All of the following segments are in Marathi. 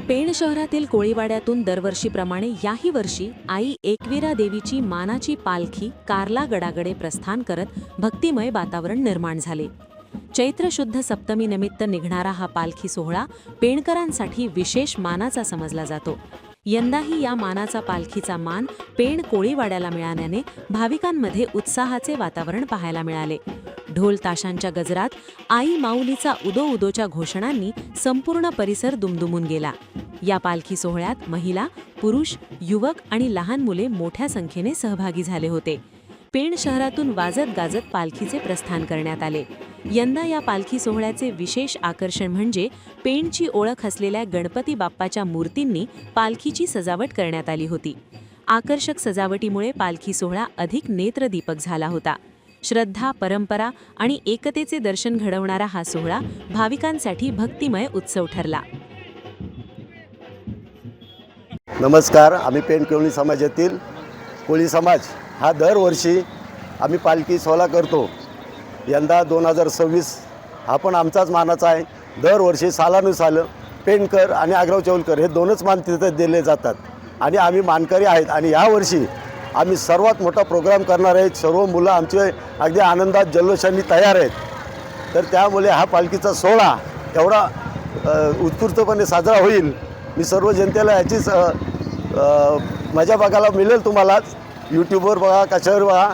पेण शहरातील कोळीवाड्यातून दरवर्षीप्रमाणे याही वर्षी आई एकवीरा देवीची मानाची पालखी कार्ला गडाकडे प्रस्थान करत भक्तिमय वातावरण निर्माण झाले। चैत्र शुद्ध सप्तमी निमित्त निघणारा हा पालखी सोहळा पेणकरांसाठी विशेष मानाचा समजला जातो। यंदाही या मानाचा पालखीचा मान पेण कोळीवाड्याला मिळाल्याने भाविकांमध्ये उत्साहाचे वातावरण पाहायला मिळाले। ढोल ताशांच्या गजरात आई माऊलीचा उदो उदोच्या घोषणांनी संपूर्ण परिसर दुमदुमून गेला। या पालखी सोहळ्यात महिला, पुरुष, युवक आणि लहान मुले मोठ्या संख्येने सहभागी झाले होते। पेण शहरातून वाजत गाजत पालखीचे प्रस्थान करण्यात आले। यंदा या पालखी सोहळ्याचे विशेष आकर्षण म्हणजे पेणची ओळख असलेल्या गणपती बाप्पाच्या मूर्तींनी पालखीची सजावट करण्यात आली होती। आकर्षक सजावटीमुळे पालखी सोहळा अधिक नेत्रदीपक झाला होता। श्रद्धा, परंपरा आणि एकतेचे दर्शन घडवणारा हा सोहळा भाविकांसाठी भक्तिमय उत्सव ठरला। नमस्कार, आम्ही पेण कोळी समाजातील कोळी समाज हा दरवर्षी आम्ही पालखी सोहळा करतो। यंदा 2026 हा पण आमचाच मानाचा आहे। दरवर्षी सालानुसाल पेणकर आणि आग्रव चौलकर हे दोनच मान तिथे दिले जातात आणि आम्ही मानकरी आहेत। आणि यावर्षी आम्ही सर्वात मोठा प्रोग्राम करणार आहेत। सर्व मुलं आमचे अगदी आनंदात जल्लोषाने तयार आहेत। तर त्यामुळे हा पालखीचा सोहळा एवढा उत्स्फूर्तपणे साजरा होईल। मी सर्व जनतेला याचीच मजा बघायला मिळेल। तुम्हाला यूट्यूबवर बघा, कशावर बघा,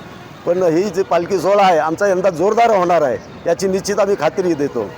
पण ही जी पालखी सोहळा आहे आमचा यंदा जोरदार होणार आहे याची निश्चित आम्ही खात्री देतो।